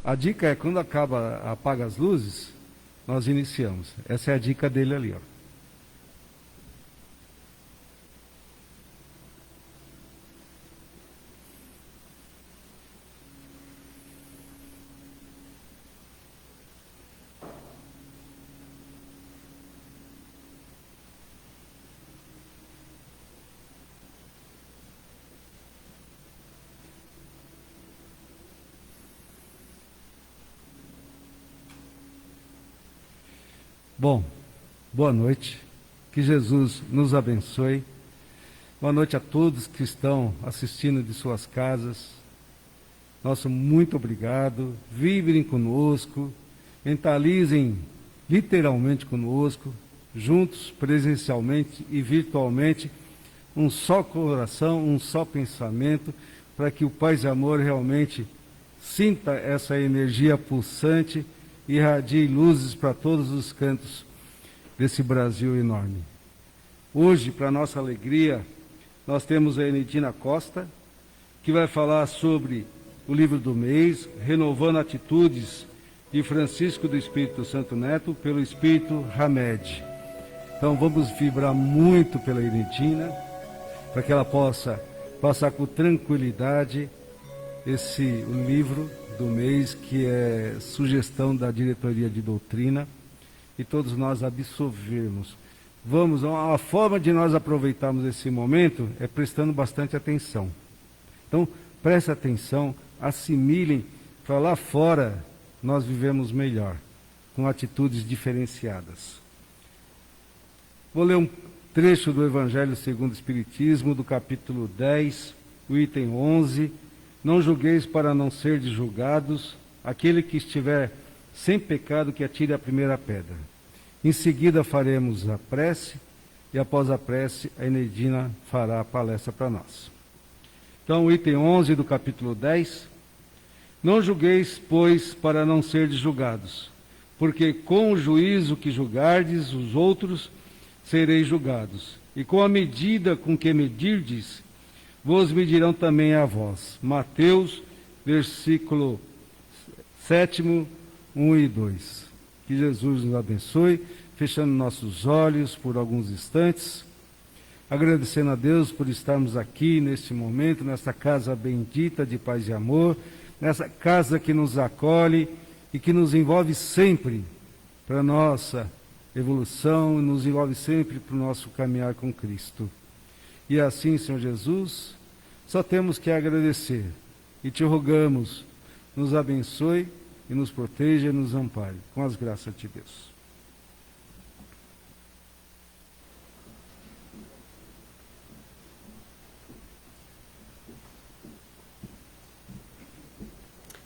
A dica é, quando apaga as luzes, nós iniciamos. Essa é a dica dele ali, ó. Bom, boa noite. Que Jesus nos abençoe. Boa noite a todos que estão assistindo de suas casas. Nosso muito obrigado. Vibrem conosco, mentalizem literalmente conosco, juntos, presencialmente e virtualmente, um só coração, um só pensamento, para que o Paz e Amor realmente sinta essa energia pulsante e irradie luzes para todos os cantos desse Brasil enorme. Hoje, para nossa alegria, nós temos a Enedina Costa, que vai falar sobre o livro do mês, Renovando Atitudes, de Francisco do Espírito Santo Neto, pelo Espírito Hamed. Então vamos vibrar muito pela Enedina, para que ela possa passar com tranquilidade o livro do mês, que é sugestão da diretoria de doutrina, e todos nós absorvermos. A forma de nós aproveitarmos esse momento é prestando bastante atenção. Então, preste atenção, assimilem, para lá fora nós vivemos melhor, com atitudes diferenciadas. Vou ler um trecho do Evangelho segundo o Espiritismo, do capítulo 10, o item 11. Não julgueis para não serdes julgados, aquele que estiver sem pecado que atire a primeira pedra. Em seguida faremos a prece, e após a prece a Enedina fará a palestra para nós. Então, o item 11 do capítulo 10. Não julgueis, pois, para não serdes julgados, porque com o juízo que julgardes os outros, sereis julgados, e com a medida com que medirdes, vos medirão também a vós. Mateus, versículo 7, 1 e 2. Que Jesus nos abençoe, fechando nossos olhos por alguns instantes, agradecendo a Deus por estarmos aqui neste momento, nessa casa bendita de paz e amor, nessa casa que nos acolhe e que nos envolve sempre para a nossa evolução, nos envolve sempre para o nosso caminhar com Cristo. E assim, Senhor Jesus, só temos que agradecer e te rogamos, nos abençoe e nos proteja e nos ampare, com as graças de Deus.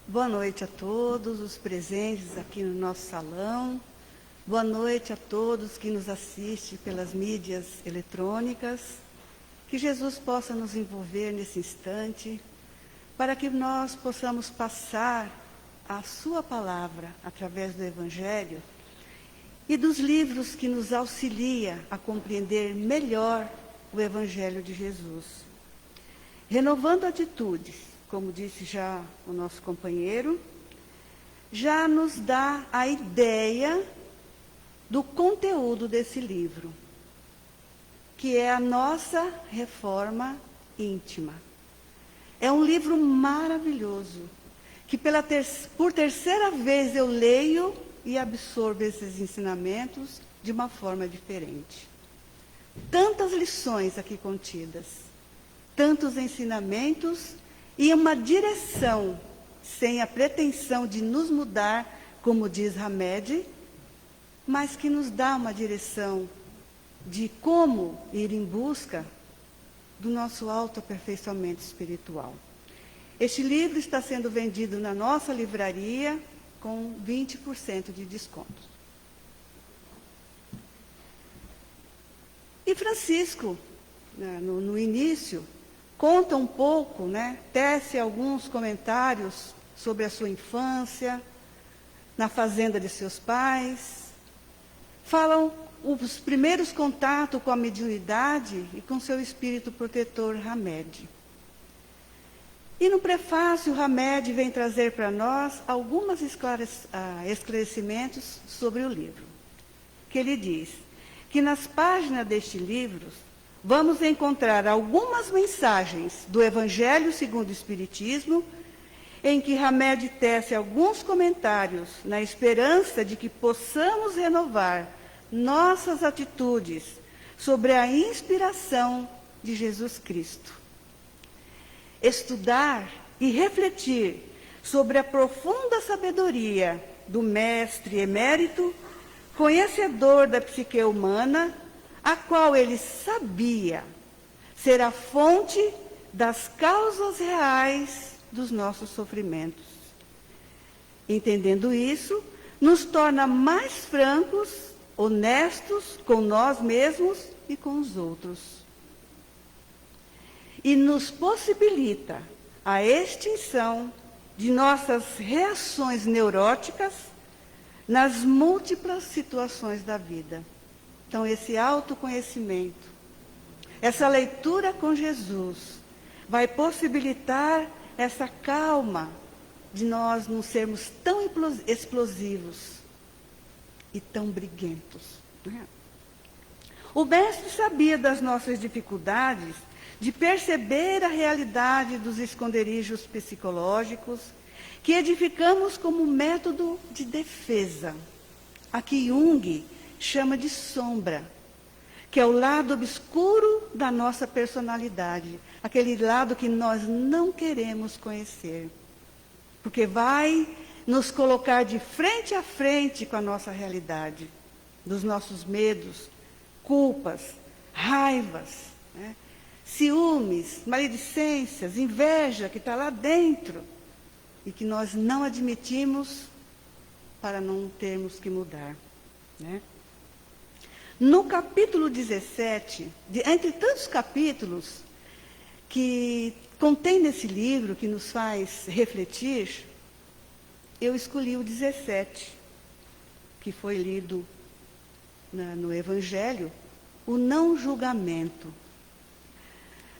Boa noite a todos os presentes aqui no nosso salão. Boa noite a todos que nos assistem pelas mídias eletrônicas. Que Jesus possa nos envolver nesse instante, para que nós possamos passar a sua palavra através do Evangelho e dos livros que nos auxilia a compreender melhor o Evangelho de Jesus. Renovando atitudes, como disse já o nosso companheiro, já nos dá a ideia do conteúdo desse livro, que é a nossa reforma íntima. É um livro maravilhoso, que por terceira vez eu leio e absorvo esses ensinamentos de uma forma diferente. Tantas lições aqui contidas, tantos ensinamentos e uma direção, sem a pretensão de nos mudar, como diz Hamed, mas que nos dá uma direção de como ir em busca do nosso autoaperfeiçoamento espiritual. Este livro está sendo vendido na nossa livraria com 20% de desconto. E Francisco, no início, conta um pouco, tece alguns comentários sobre a sua infância, na fazenda de seus pais, falam os primeiros contatos com a mediunidade e com seu espírito protetor Hamed. E no prefácio, Hamed vem trazer para nós alguns esclarecimentos sobre o livro. Que ele diz que nas páginas deste livro vamos encontrar algumas mensagens do Evangelho segundo o Espiritismo, em que Hamed tece alguns comentários na esperança de que possamos renovar nossas atitudes sobre a inspiração de Jesus Cristo. Estudar e refletir sobre a profunda sabedoria do mestre emérito, conhecedor da psique humana, a qual ele sabia ser a fonte das causas reais dos nossos sofrimentos. Entendendo isso, nos torna mais francos, honestos com nós mesmos e com os outros. E nos possibilita a extinção de nossas reações neuróticas nas múltiplas situações da vida. Então, esse autoconhecimento, essa leitura com Jesus, vai possibilitar essa calma de nós não sermos tão explosivos e tão briguentos. Né? O mestre sabia das nossas dificuldades de perceber a realidade dos esconderijos psicológicos que edificamos como método de defesa. Aqui Jung chama de sombra, que é o lado obscuro da nossa personalidade, aquele lado que nós não queremos conhecer, porque vai nos colocar de frente a frente com a nossa realidade, dos nossos medos, culpas, raivas, né? Ciúmes, maledicências, inveja que está lá dentro e que nós não admitimos para não termos que mudar, né? No capítulo 17, entre tantos capítulos que contém nesse livro, que nos faz refletir, eu escolhi o 17, que foi lido no Evangelho, o não julgamento.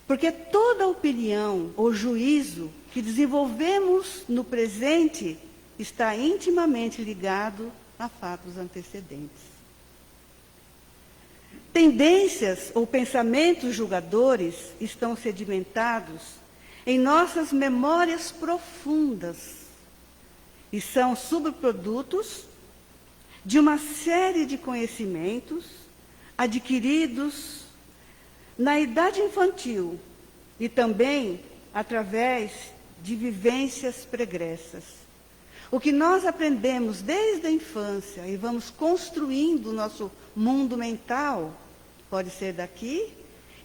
Porque toda opinião ou juízo que desenvolvemos no presente está intimamente ligado a fatos antecedentes. Tendências ou pensamentos julgadores estão sedimentados em nossas memórias profundas e são subprodutos de uma série de conhecimentos adquiridos na idade infantil e também através de vivências pregressas. O que nós aprendemos desde a infância e vamos construindo o nosso mundo mental, pode ser daqui,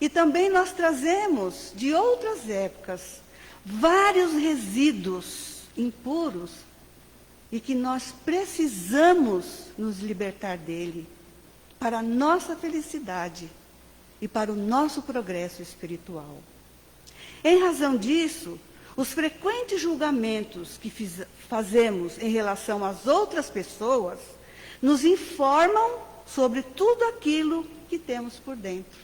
e também nós trazemos de outras épocas vários resíduos impuros e que nós precisamos nos libertar dele para a nossa felicidade e para o nosso progresso espiritual. Em razão disso, os frequentes julgamentos que fazemos em relação às outras pessoas nos informam sobre tudo aquilo que temos por dentro.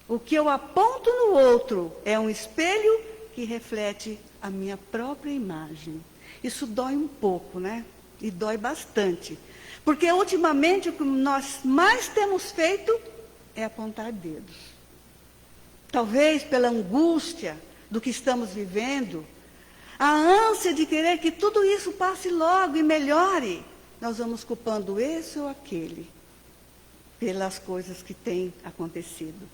O que eu aponto no outro é um espelho que reflete a minha própria imagem. Isso dói um pouco, né? E dói bastante. Porque ultimamente o que nós mais temos feito é apontar dedos. Talvez pela angústia do que estamos vivendo, a ânsia de querer que tudo isso passe logo e melhore, nós vamos culpando esse ou aquele pelas coisas que têm acontecido.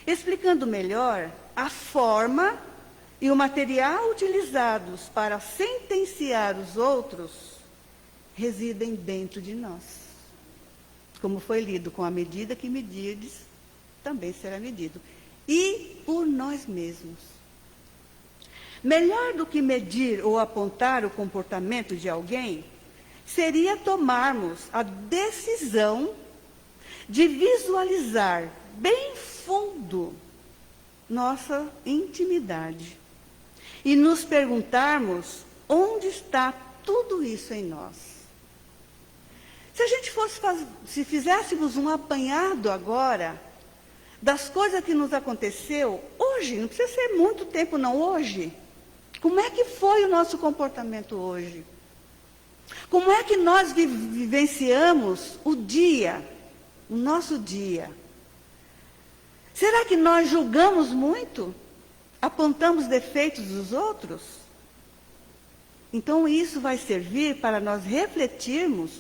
Explicando melhor, a forma e o material utilizados para sentenciar os outros residem dentro de nós. Como foi lido, com a medida que medirdes, também será medido. E por nós mesmos. Melhor do que medir ou apontar o comportamento de alguém, seria tomarmos a decisão de visualizar bem fundo nossa intimidade e nos perguntarmos onde está tudo isso em nós. Se a gente se fizéssemos um apanhado agora das coisas que nos aconteceu hoje, não precisa ser muito tempo não, hoje. Como é que foi o nosso comportamento hoje? Como é que nós vivenciamos o dia, o nosso dia? Será que nós julgamos muito? Apontamos defeitos dos outros? Então isso vai servir para nós refletirmos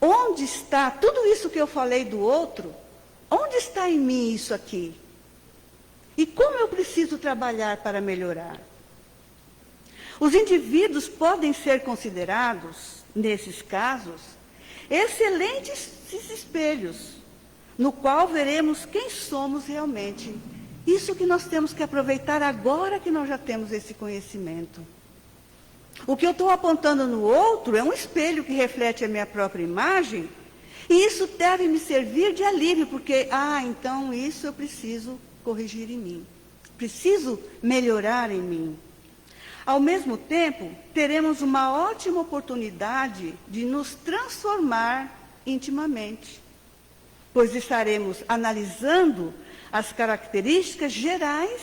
onde está tudo isso que eu falei do outro, onde está em mim isso aqui? E como eu preciso trabalhar para melhorar? Os indivíduos podem ser considerados, nesses casos, excelentes espelhos, no qual veremos quem somos realmente. Isso que nós temos que aproveitar agora que nós já temos esse conhecimento. O que eu estou apontando no outro é um espelho que reflete a minha própria imagem, e isso deve me servir de alívio, porque, então isso eu preciso corrigir em mim. Preciso melhorar em mim. Ao mesmo tempo, teremos uma ótima oportunidade de nos transformar intimamente, pois estaremos analisando as características gerais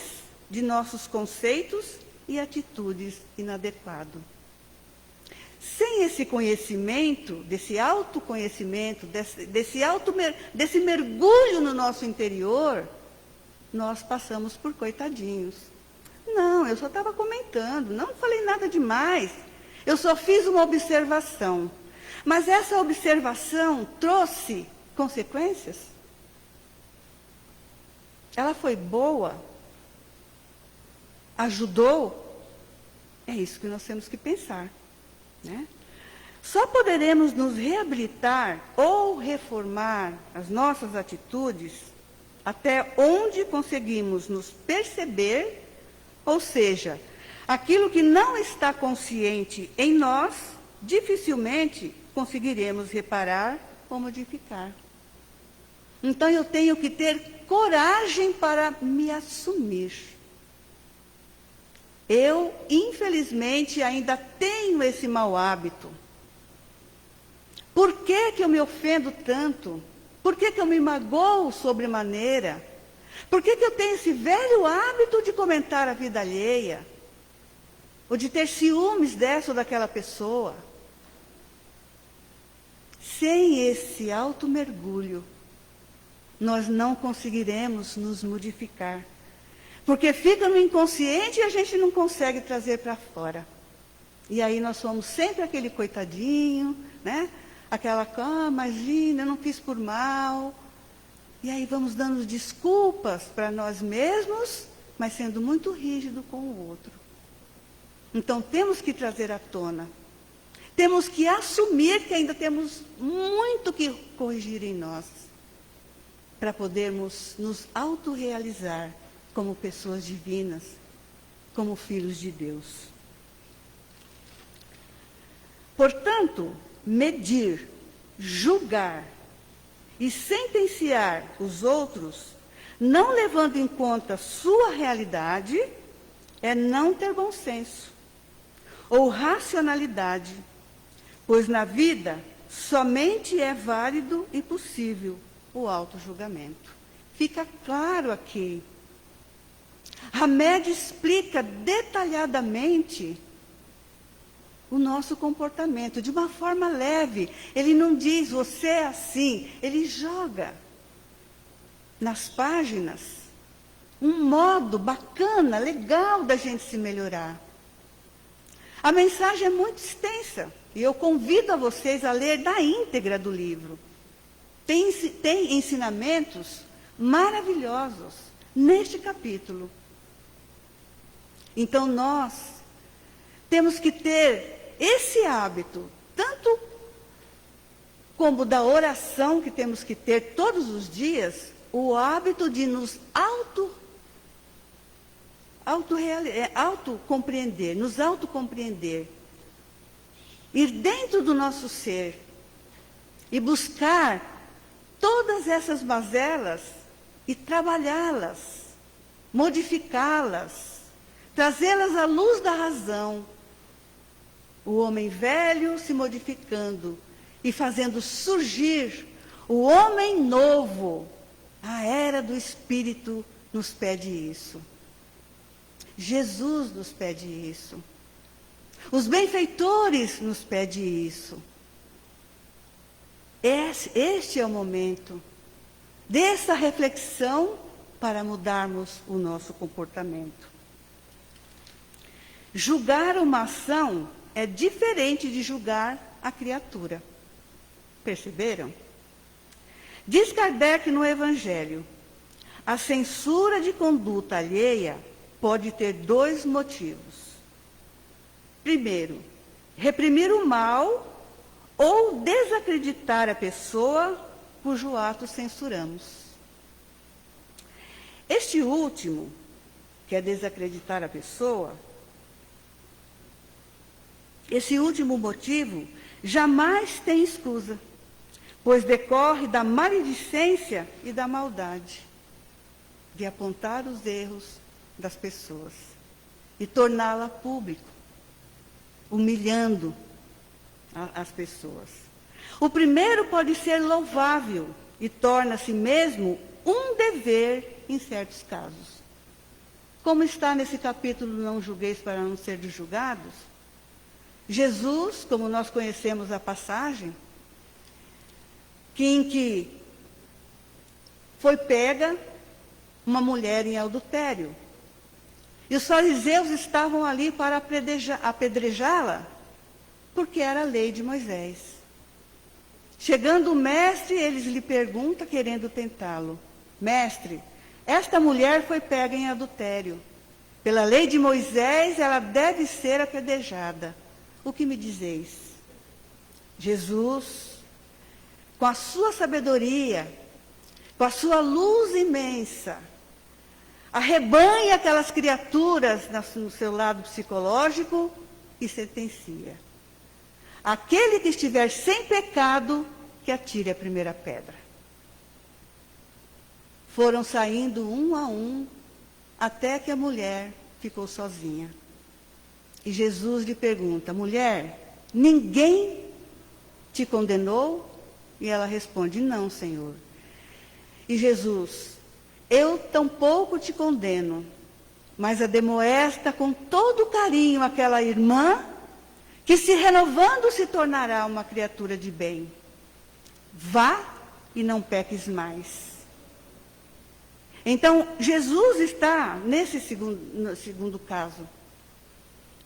de nossos conceitos e atitudes inadequadas. Sem esse conhecimento, desse autoconhecimento, desse mergulho no nosso interior, nós passamos por coitadinhos. Não, eu só estava comentando, não falei nada demais. Eu só fiz uma observação. Mas essa observação trouxe consequências? Ela foi boa? Ajudou? É isso que nós temos que pensar, né? Só poderemos nos reabilitar ou reformar as nossas atitudes até onde conseguimos nos perceber, ou seja, aquilo que não está consciente em nós, dificilmente conseguiremos reparar ou modificar. Então eu tenho que ter coragem para me assumir. Eu, infelizmente, ainda tenho esse mau hábito. Por que que eu me ofendo tanto? Por que que eu me magoo sobremaneira? Por que que eu tenho esse velho hábito de comentar a vida alheia? Ou de ter ciúmes dessa ou daquela pessoa? Sem esse automergulho, nós não conseguiremos nos modificar. Porque fica no inconsciente e a gente não consegue trazer para fora. E aí nós somos sempre aquele coitadinho, né? Aquela, imagina, eu não fiz por mal. E aí vamos dando desculpas para nós mesmos, mas sendo muito rígido com o outro. Então temos que trazer à tona. Temos que assumir que ainda temos muito que corrigir em nós, para podermos nos autorrealizar como pessoas divinas, como filhos de Deus. Portanto, medir, julgar e sentenciar os outros, não levando em conta sua realidade, é não ter bom senso ou racionalidade, pois na vida somente é válido e possível o autojulgamento. Fica claro aqui. Hamed explica detalhadamente o nosso comportamento, de uma forma leve. Ele não diz, você é assim. Ele joga nas páginas um modo bacana, legal da gente se melhorar. A mensagem é muito extensa, e eu convido a vocês a ler na íntegra do livro. Tem ensinamentos maravilhosos neste capítulo. Então nós temos que ter esse hábito, tanto como da oração que temos que ter todos os dias, o hábito de nos autocompreender, nos autocompreender. Ir dentro do nosso ser e buscar todas essas mazelas e trabalhá-las, modificá-las, trazê-las à luz da razão. O homem velho se modificando e fazendo surgir o homem novo, A era do Espírito nos pede isso. Jesus nos pede isso. Os benfeitores nos pedem isso. Este é o momento dessa reflexão para mudarmos o nosso comportamento. Julgar uma ação é diferente de julgar a criatura. Perceberam? Diz Kardec no Evangelho: a censura de conduta alheia pode ter dois motivos. Primeiro, reprimir o mal ou desacreditar a pessoa cujo ato censuramos. Este último, que é desacreditar a pessoa, esse último motivo jamais tem escusa, pois decorre da maledicência e da maldade, de apontar os erros das pessoas e torná-la público, humilhando as pessoas. O primeiro pode ser louvável e torna-se mesmo um dever em certos casos. Como está nesse capítulo Não Julgueis para não serdes julgados, Jesus, como nós conhecemos a passagem, em que foi pega uma mulher em adultério. E os fariseus estavam ali para apedrejá-la, porque era a lei de Moisés. Chegando o mestre, eles lhe perguntam, querendo tentá-lo: mestre, esta mulher foi pega em adultério. Pela lei de Moisés, ela deve ser apedrejada. O que me dizeis? Jesus, com a sua sabedoria, com a sua luz imensa, arrebanha aquelas criaturas no seu lado psicológico e sentencia: aquele que estiver sem pecado, que atire a primeira pedra. Foram saindo um a um, até que a mulher ficou sozinha. E Jesus lhe pergunta: mulher, ninguém te condenou? E ela responde: não, Senhor. E Jesus: eu tampouco te condeno, mas ademoesta com todo carinho aquela irmã, que se renovando se tornará uma criatura de bem. Vá e não peques mais. Então, Jesus está nesse segundo caso,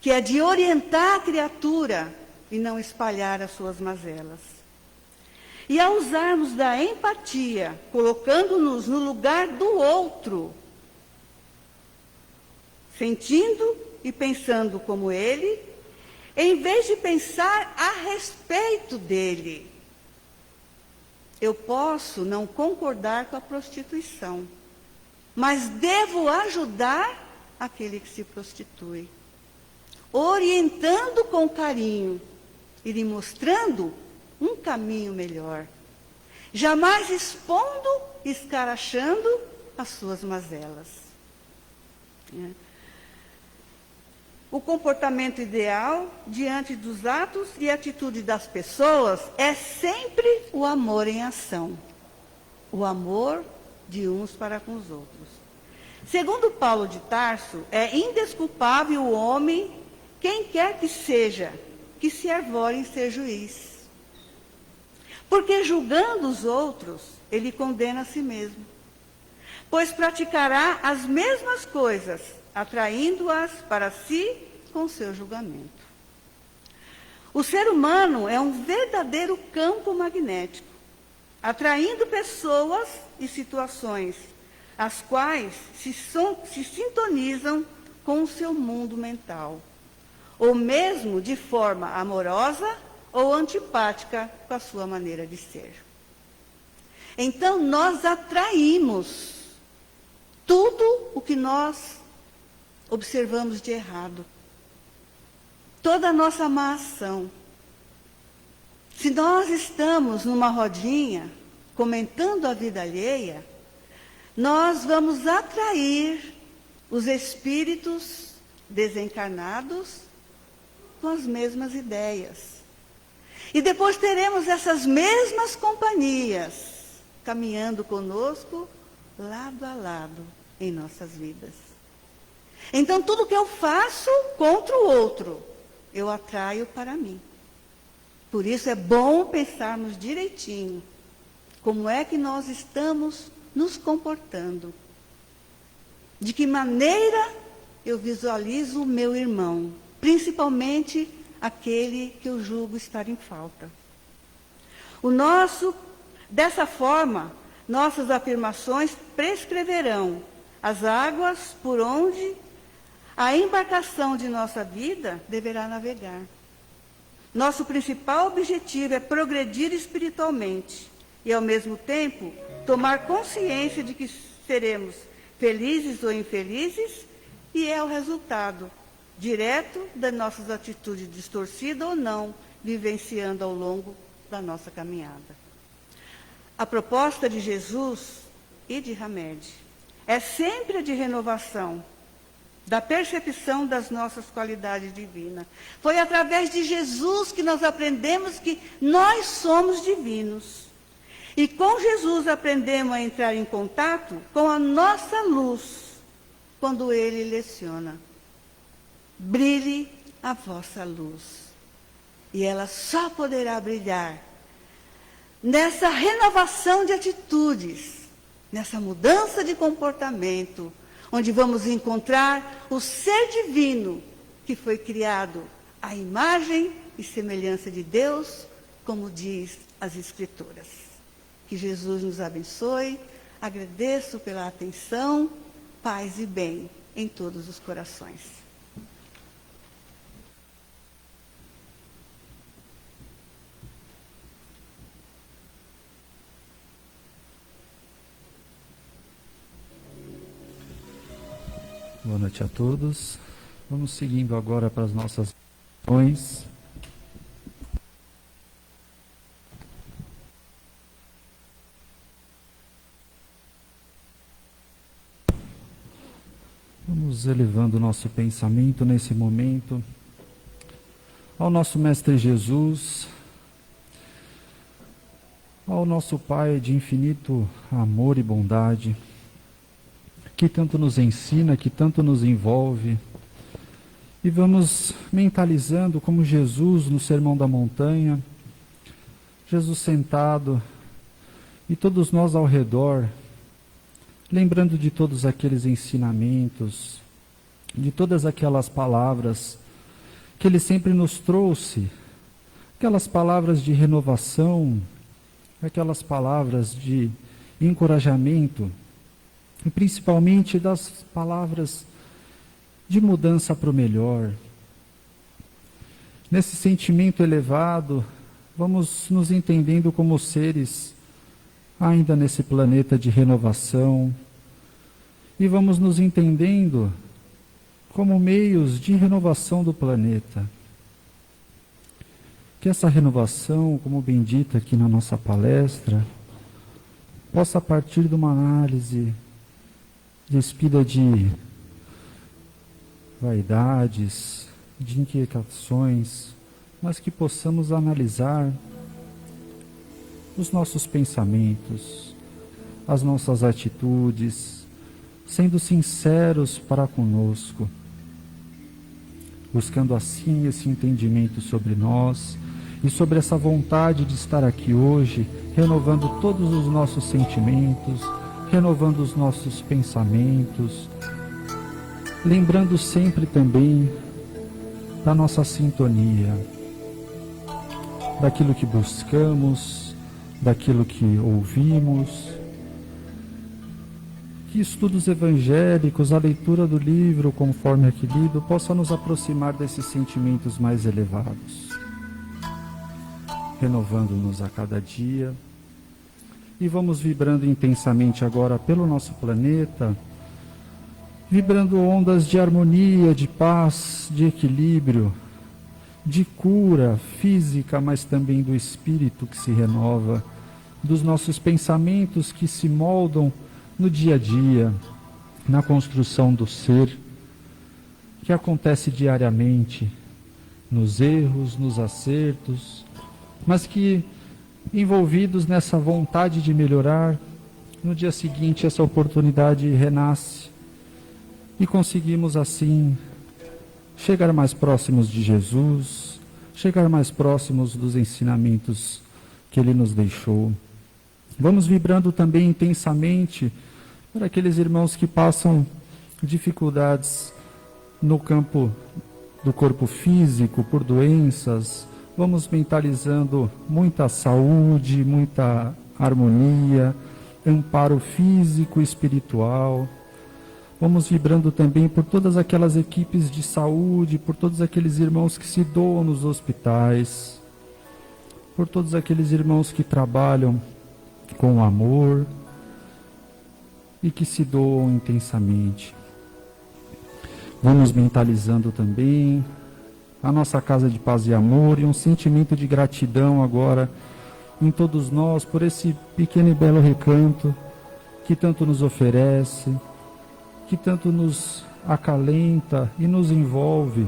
que é de orientar a criatura e não espalhar as suas mazelas. E ao usarmos da empatia, colocando-nos no lugar do outro, sentindo e pensando como ele, em vez de pensar a respeito dele, eu posso não concordar com a prostituição, mas devo ajudar aquele que se prostitui, orientando com carinho e lhe mostrando um caminho melhor, jamais expondo, escarachando as suas mazelas. O comportamento ideal diante dos atos e atitudes das pessoas é sempre o amor em ação, o amor de uns para com os outros. Segundo Paulo de Tarso, é indesculpável o homem, quem quer que seja, que se arvore em ser juiz. Porque julgando os outros, ele condena a si mesmo. Pois praticará as mesmas coisas, atraindo-as para si com seu julgamento. O ser humano é um verdadeiro campo magnético, atraindo pessoas e situações, as quais se sintonizam com o seu mundo mental, ou mesmo de forma amorosa ou antipática com a sua maneira de ser. Então, nós atraímos tudo o que nós observamos de errado. Toda a nossa má ação. Se nós estamos numa rodinha, comentando a vida alheia, nós vamos atrair os espíritos desencarnados com as mesmas ideias. E depois teremos essas mesmas companhias caminhando conosco lado a lado em nossas vidas. Então, tudo que eu faço contra o outro, eu atraio para mim. Por isso é bom pensarmos direitinho como é que nós estamos nos comportando. De que maneira eu visualizo o meu irmão, principalmente aquele que eu julgo estar em falta. Dessa forma, nossas afirmações prescreverão as águas por onde a embarcação de nossa vida deverá navegar. Nosso principal objetivo é progredir espiritualmente e, ao mesmo tempo, tomar consciência de que seremos felizes ou infelizes, e é o resultado direto das nossas atitudes distorcidas ou não, vivenciando ao longo da nossa caminhada. A proposta de Jesus e de Hamed é sempre a de renovação da percepção das nossas qualidades divinas. Foi através de Jesus que nós aprendemos que nós somos divinos. E com Jesus aprendemos a entrar em contato com a nossa luz, quando ele leciona: brilhe a vossa luz. E ela só poderá brilhar nessa renovação de atitudes, nessa mudança de comportamento, onde vamos encontrar o ser divino que foi criado à imagem e semelhança de Deus, como diz as Escrituras. Que Jesus nos abençoe. Agradeço pela atenção, paz e bem em todos os corações. Boa noite a todos. Vamos seguindo agora para as nossas orações. Vamos elevando o nosso pensamento nesse momento ao nosso Mestre Jesus, ao nosso Pai de infinito amor e bondade, que tanto nos ensina, que tanto nos envolve. E vamos mentalizando como Jesus no Sermão da Montanha, Jesus sentado e todos nós ao redor, lembrando de todos aqueles ensinamentos, de todas aquelas palavras que Ele sempre nos trouxe, aquelas palavras de renovação, aquelas palavras de encorajamento, e principalmente das palavras de mudança para o melhor. Nesse sentimento elevado, vamos nos entendendo como seres ainda nesse planeta de renovação, e vamos nos entendendo como meios de renovação do planeta. Que essa renovação, como bem dita aqui na nossa palestra, possa partir de uma análise despida de vaidades, de inquietações, mas que possamos analisar os nossos pensamentos, as nossas atitudes, sendo sinceros para conosco, buscando assim esse entendimento sobre nós e sobre essa vontade de estar aqui hoje, renovando todos os nossos sentimentos, renovando os nossos pensamentos, lembrando sempre também da nossa sintonia, daquilo que buscamos, daquilo que ouvimos. Que estudos evangélicos, a leitura do livro conforme aqui lido, possa nos aproximar desses sentimentos mais elevados, renovando-nos a cada dia. E vamos vibrando intensamente agora pelo nosso planeta, vibrando ondas de harmonia, de paz, de equilíbrio, de cura física, mas também do espírito que se renova, dos nossos pensamentos que se moldam no dia a dia, na construção do ser, que acontece diariamente, nos erros, nos acertos, mas que, envolvidos nessa vontade de melhorar, no dia seguinte essa oportunidade renasce e conseguimos assim chegar mais próximos de Jesus, chegar mais próximos dos ensinamentos que Ele nos deixou. Vamos vibrando também intensamente por aqueles irmãos que passam dificuldades no campo do corpo físico, por doenças. Vamos mentalizando muita saúde, muita harmonia, amparo físico e espiritual. Vamos vibrando também por todas aquelas equipes de saúde, por todos aqueles irmãos que se doam nos hospitais, por todos aqueles irmãos que trabalham com amor e que se doam intensamente. Vamos mentalizando também a nossa casa de paz e amor e um sentimento de gratidão agora em todos nós por esse pequeno e belo recanto que tanto nos oferece, que tanto nos acalenta e nos envolve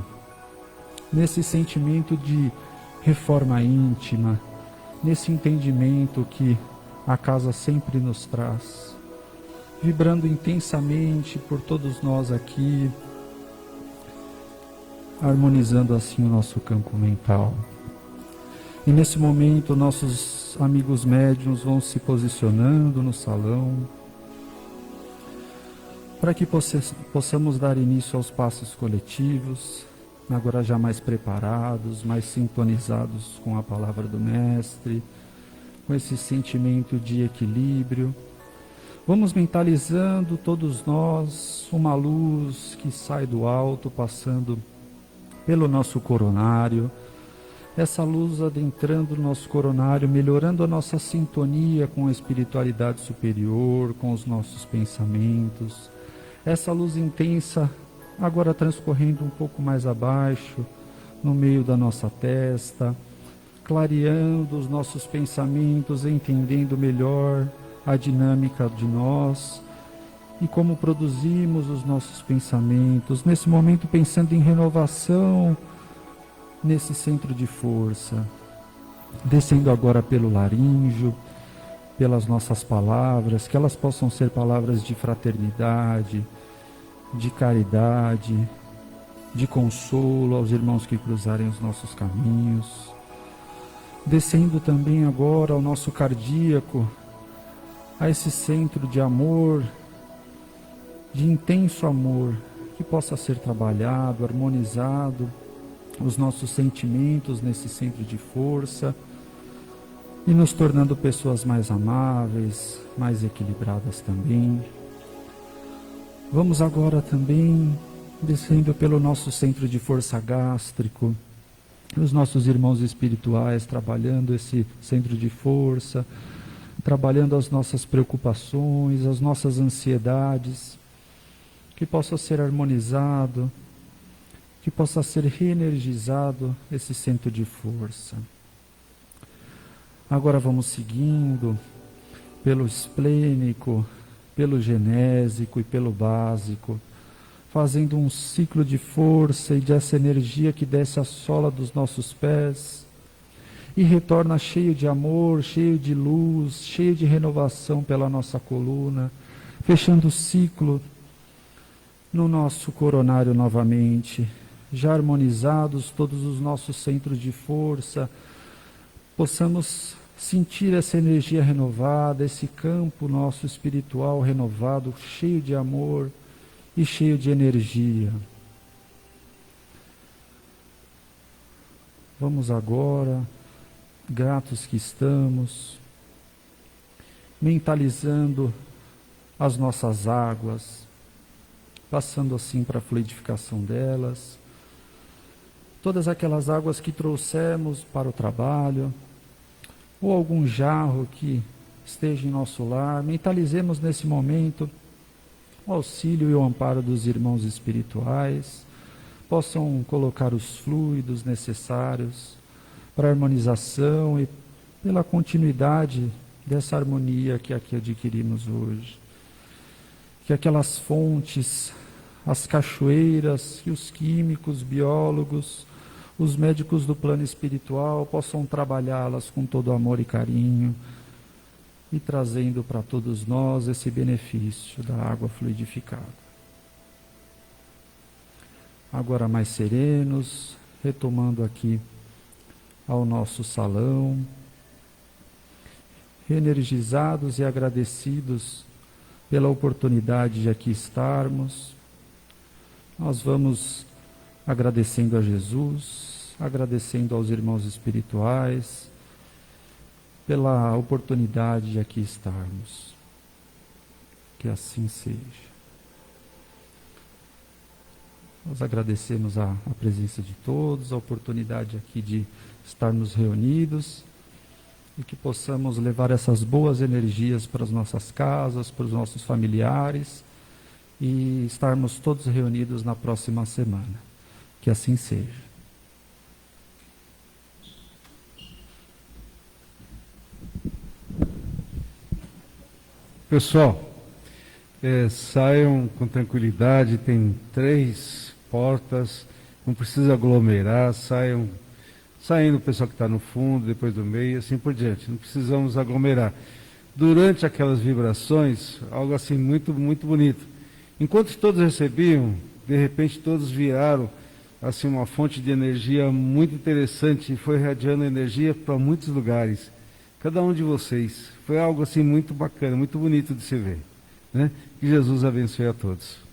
nesse sentimento de reforma íntima, nesse entendimento que a casa sempre nos traz, vibrando intensamente por todos nós aqui, harmonizando assim o nosso campo mental. E nesse momento nossos amigos médiuns vão se posicionando no salão para que possamos dar início aos passos coletivos, agora já mais preparados, mais sintonizados com a palavra do Mestre, com esse sentimento de equilíbrio. Vamos mentalizando todos nós uma luz que sai do alto, passando pelo nosso coronário, essa luz adentrando o nosso coronário, melhorando a nossa sintonia com a espiritualidade superior, com os nossos pensamentos. Essa luz intensa agora transcorrendo um pouco mais abaixo, no meio da nossa testa, clareando os nossos pensamentos, entendendo melhor a dinâmica de nós e como produzimos os nossos pensamentos. Nesse momento pensando em renovação, nesse centro de força, descendo agora pelo laríngeo, pelas nossas palavras, que elas possam ser palavras de fraternidade, de caridade, de consolo aos irmãos que cruzarem os nossos caminhos, descendo também agora ao nosso cardíaco, a esse centro de amor, de intenso amor, que possa ser trabalhado, harmonizado, os nossos sentimentos nesse centro de força e nos tornando pessoas mais amáveis, mais equilibradas também. Vamos agora também descendo pelo nosso centro de força gástrico, os nossos irmãos espirituais trabalhando esse centro de força, trabalhando as nossas preocupações, as nossas ansiedades, que possa ser harmonizado, que possa ser reenergizado esse centro de força. Agora vamos seguindo pelo esplênico, pelo genésico e pelo básico, fazendo um ciclo de força e dessa energia que desce a sola dos nossos pés e retorna cheio de amor, cheio de luz, cheio de renovação pela nossa coluna, fechando o ciclo no nosso coronário novamente, já harmonizados todos os nossos centros de força, possamos sentir essa energia renovada, esse campo nosso espiritual renovado, cheio de amor e cheio de energia. Vamos agora, gratos que estamos, mentalizando as nossas águas, passando assim para a fluidificação delas, todas aquelas águas que trouxemos para o trabalho, ou algum jarro que esteja em nosso lar, mentalizemos nesse momento o auxílio e o amparo dos irmãos espirituais, possam colocar os fluidos necessários para a harmonização e pela continuidade dessa harmonia que aqui adquirimos hoje. Que aquelas fontes, as cachoeiras, que os químicos, biólogos, os médicos do plano espiritual possam trabalhá-las com todo amor e carinho, e trazendo para todos nós esse benefício da água fluidificada. Agora mais serenos, retomando aqui ao nosso salão, reenergizados e agradecidos pela oportunidade de aqui estarmos, nós vamos agradecendo a Jesus, agradecendo aos irmãos espirituais, pela oportunidade de aqui estarmos. Que assim seja. Nós agradecemos a presença de todos, a oportunidade aqui de estarmos reunidos e que possamos levar essas boas energias para as nossas casas, para os nossos familiares e estarmos todos reunidos na próxima semana. Que assim seja. Pessoal, saiam com tranquilidade, tem 3 portas, não precisa aglomerar, saindo o pessoal que está no fundo, depois do meio, assim por diante, não precisamos aglomerar. Durante aquelas vibrações, algo assim muito, muito bonito. Enquanto todos recebiam, de repente todos viraram assim uma fonte de energia muito interessante e foi irradiando energia para muitos lugares. Cada um de vocês. Foi algo assim muito bacana, muito bonito de se ver, né? Que Jesus abençoe a todos.